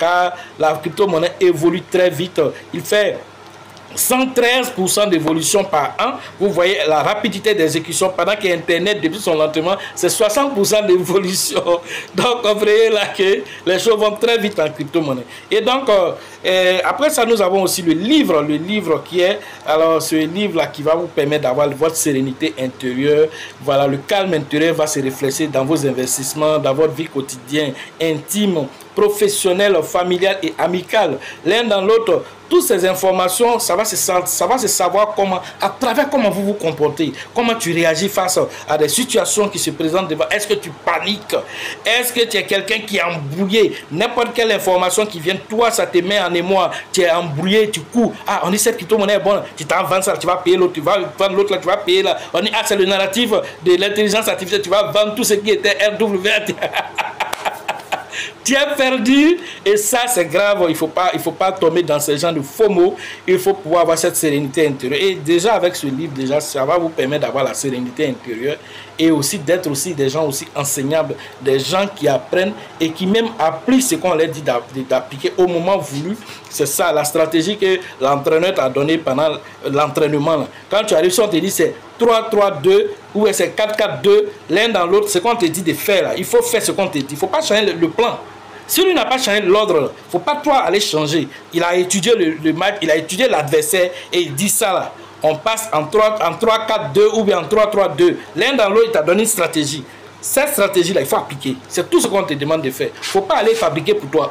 car la crypto-monnaie évolue très vite. Il fait 113% d'évolution par an. Vous voyez la rapidité d'exécution pendant qu'Internet, depuis son lancement, c'est 60% d'évolution. Donc, vous voyez là que les choses vont très vite en crypto-monnaie. Et donc, après ça, nous avons aussi le livre qui est, alors ce livre-là qui va vous permettre d'avoir votre sérénité intérieure. Voilà, le calme intérieur va se refléter dans vos investissements, dans votre vie quotidienne, intime, professionnelle, familiale et amicale. L'un dans l'autre, toutes ces informations, ça va se savoir comment, à travers comment vous vous comportez, comment tu réagis face à des situations qui se présentent devant. Est-ce que tu paniques? Est-ce que tu es quelqu'un qui est embrouillé? N'importe quelle information qui vient de toi, ça te met en émoi. Tu es embrouillé, tu cours. Ah, on dit cette crypto-monnaie est bonne. Tu t'en vends ça, tu vas payer l'autre, tu vas vendre l'autre, là, tu vas payer là. On dit, ah, c'est le narratif de l'intelligence artificielle, tu vas vendre tout ce qui était RWT. Tu es perdu et ça c'est grave. Il faut pas tomber dans ce genre de faux mots. Il faut pouvoir avoir cette sérénité intérieure. Et déjà avec ce livre, déjà ça va vous permettre d'avoir la sérénité intérieure et aussi d'être aussi des gens aussi enseignables, des gens qui apprennent et qui même appliquent ce qu'on leur dit d'appliquer au moment voulu. C'est ça la stratégie que l'entraîneur t'a donnée pendant l'entraînement. Quand tu arrives, on te dit c'est 3-3-2 ou c'est 4-4-2, l'un dans l'autre, ce qu'on te dit de faire là. Il faut faire ce qu'on te dit. Il ne faut pas changer le plan. Si lui n'a pas changé l'ordre, il ne faut pas toi aller changer. Il a étudié le match, il a étudié l'adversaire et il dit ça là. On passe en 3-4-2 ou bien en 3-3-2. L'un dans l'autre, il t'a donné une stratégie. Cette stratégie-là, il faut appliquer. C'est tout ce qu'on te demande de faire. Il ne faut pas aller fabriquer pour toi.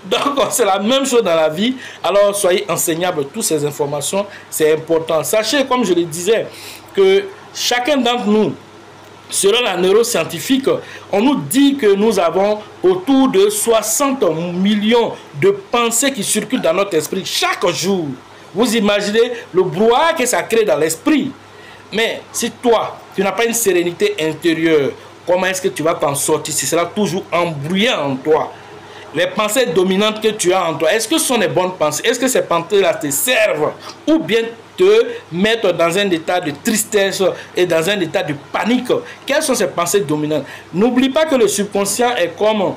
Donc, c'est la même chose dans la vie. Alors, soyez enseignables. Toutes ces informations, c'est important. Sachez, comme je le disais, que chacun d'entre nous, selon la neuroscientifique, on nous dit que nous avons autour de 60 millions de pensées qui circulent dans notre esprit chaque jour. Vous imaginez le brouhaha que ça crée dans l'esprit. Mais si toi, tu n'as pas une sérénité intérieure, comment est-ce que tu vas t'en sortir si c'est là toujours embrouillé en toi? Les pensées dominantes que tu as en toi, est-ce que ce sont les bonnes pensées? Est-ce que ces pensées-là te servent? Ou bien te mettre dans un état de tristesse et dans un état de panique? Quelles sont ces pensées dominantes? N'oublie pas que le subconscient est comme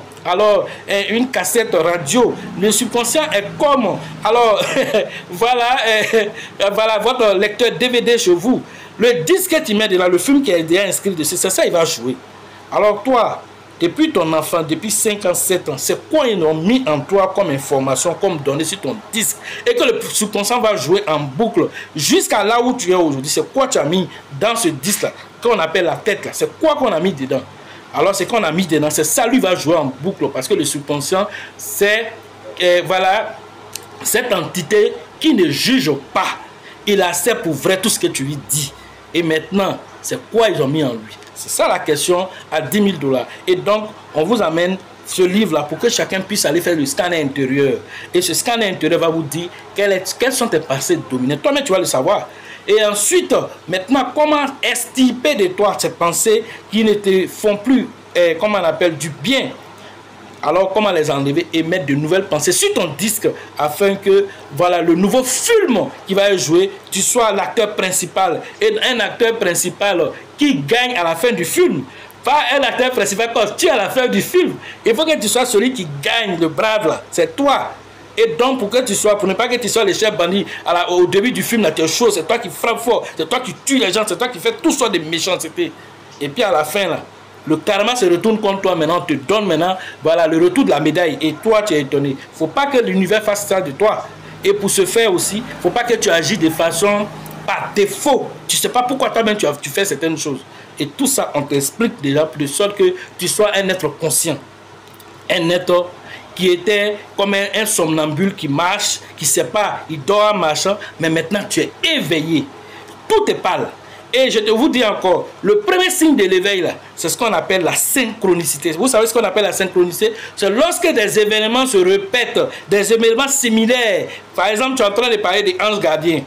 une cassette radio. Le subconscient est comme voilà votre lecteur DVD chez vous. Le disque que tu mets dedans, le film qui est déjà inscrit dessus, c'est ça, il va jouer. Alors toi, depuis ton enfant, depuis 5 ans, 7 ans, c'est quoi ils ont mis en toi comme information, comme données sur ton disque, et que le subconscient va jouer en boucle jusqu'à là où tu es aujourd'hui. C'est quoi tu as mis dans ce disque-là, qu'on appelle la tête là? C'est quoi qu'on a mis dedans? Alors, ce qu'on a mis dedans, c'est ça, lui va jouer en boucle, parce que le subconscient, c'est cette entité qui ne juge pas. Il accepte pour vrai tout ce que tu lui dis. Et maintenant, c'est quoi ils ont mis en lui? C'est ça la question à 10 000 $. Et donc, on vous amène ce livre-là pour que chacun puisse aller faire le scanner intérieur. Et ce scanner intérieur va vous dire quelles sont tes pensées dominantes. Toi-même, tu vas le savoir. Et ensuite, maintenant, comment extirper de toi ces pensées qui ne te font plus, comment on appelle, du bien? Alors, comment les enlever et mettre de nouvelles pensées sur ton disque afin que, voilà, le nouveau film qui va jouer, tu sois l'acteur principal. Et un acteur principal qui gagne à la fin du film. Pas un acteur principal quand tu es à la fin du film. Il faut que tu sois celui qui gagne, le brave là. C'est toi. Et donc, pour ne pas que tu sois le chef bandit au début du film, là, tu es chaud, c'est toi qui frappe fort, c'est toi qui tue les gens, c'est toi qui fais tout ça de méchanceté. Et puis à la fin, là, le karma se retourne contre toi maintenant, te donne maintenant, voilà, le retour de la médaille. Et toi, tu es étonné. Il ne faut pas que l'univers fasse ça de toi. Et pour ce faire aussi, il ne faut pas que tu agis de façon par défaut. Tu ne sais pas pourquoi toi-même tu fais certaines choses. Et tout ça, on t'explique déjà, de sorte que tu sois un être conscient. Un être qui était comme un somnambule qui marche, qui ne sait pas, il dort en marchant, mais maintenant tu es éveillé. Tout te parle. Et je te vous dis encore, le premier signe de l'éveil, c'est ce qu'on appelle la synchronicité. Vous savez ce qu'on appelle la synchronicité? C'est lorsque des événements se répètent, des événements similaires. Par exemple, tu es en train de parler des anges gardiens.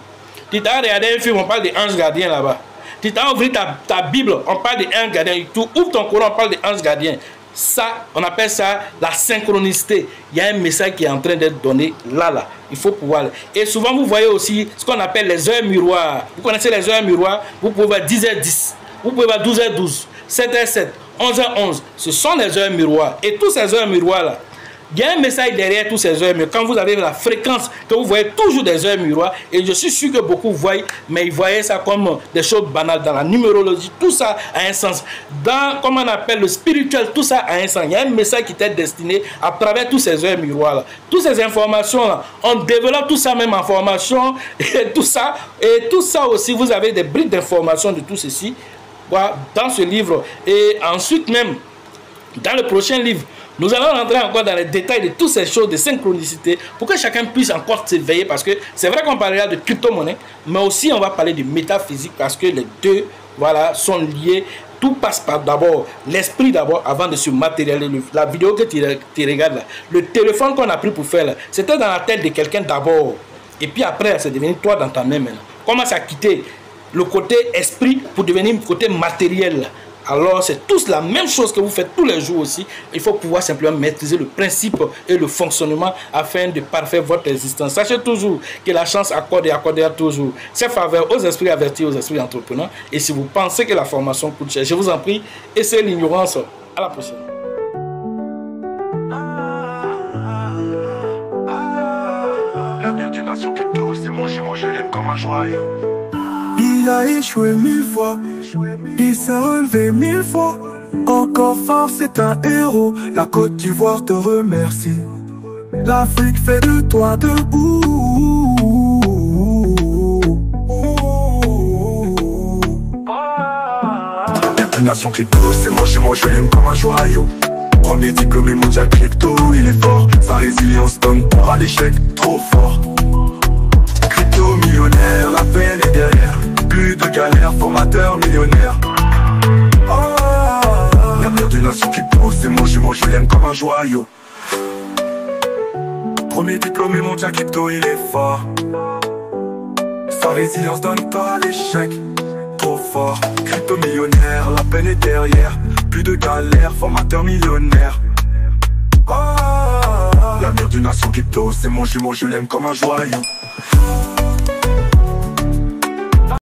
Tu t'as regardé un film, on parle des anges gardiens là-bas. Tu t'as ouvert ta Bible, on parle des anges gardiens. Tu ouvres ton Coran, on parle des anges gardiens. Ça, on appelle ça la synchronicité. Il y a un message qui est en train d'être donné là. Il faut pouvoir. Et souvent, vous voyez aussi ce qu'on appelle les heures miroirs. Vous connaissez les heures miroirs? Vous pouvez voir 10h10, vous pouvez voir 12h12, 7h7, 11h11. Ce sont les heures miroirs. Et tous ces heures miroirs-là, Il y a un message derrière tous ces heures, mais quand vous avez la fréquence, que vous voyez toujours des heures miroirs, et je suis sûr que beaucoup voient, mais ils voyaient ça comme des choses banales dans la numérologie, tout ça a un sens. Dans, comme on appelle le spirituel, tout ça a un sens. Il y a un message qui t'est destiné à travers tous ces heures miroirs-là. Toutes ces informations-là, on développe tout ça même en formation, et tout ça aussi, vous avez des briques d'informations de tout ceci dans ce livre. Et ensuite même, dans le prochain livre, nous allons rentrer encore dans les détails de toutes ces choses de synchronicité pour que chacun puisse encore s'éveiller, parce que c'est vrai qu'on parlera de crypto-monnaie, mais aussi on va parler de métaphysique parce que les deux sont liés. Tout passe par d'abord l'esprit d'abord avant de se matérialiser. La vidéo que tu regardes là, le téléphone qu'on a pris pour faire là, c'était dans la tête de quelqu'un d'abord. Et puis après, c'est devenu toi dans ta main maintenant. Commence à quitter le côté esprit pour devenir le côté matériel. Alors c'est tous la même chose que vous faites tous les jours aussi. Il faut pouvoir simplement maîtriser le principe et le fonctionnement afin de parfaire votre existence. Sachez toujours que la chance accorde et accordera toujours ses faveurs aux esprits avertis, aux esprits entrepreneurs. Et si vous pensez que la formation coûte cher, je vous en prie, essayez l'ignorance. À la prochaine. L'avenir d'une nation crypto, c'est mon chez moi, je l'aime comme un joyau. Il a échoué 1000 fois, il s'est relevé 1000 fois. Encore fort, c'est un héros. La Côte d'Ivoire te remercie. L'Afrique fait de toi debout. Une nation crypto, c'est mon chez moi, je l'aime comme un joyau. Premier diplômé mondial crypto, il est fort. Sa résilience donne pour à l'échec, trop fort. Crypto millionnaire, la peine est derrière. Plus de galère, formateur millionnaire. L'avenir d'une nation crypto, c'est mon jumeau, je l'aime comme un joyau. Premier diplômé mondial crypto, il est fort. Sa résilience donne pas à l'échec, trop fort. Crypto millionnaire, la peine est derrière. Plus de galère, formateur millionnaire. L'avenir d'une nation crypto, c'est mon jumeau, je l'aime comme un joyau.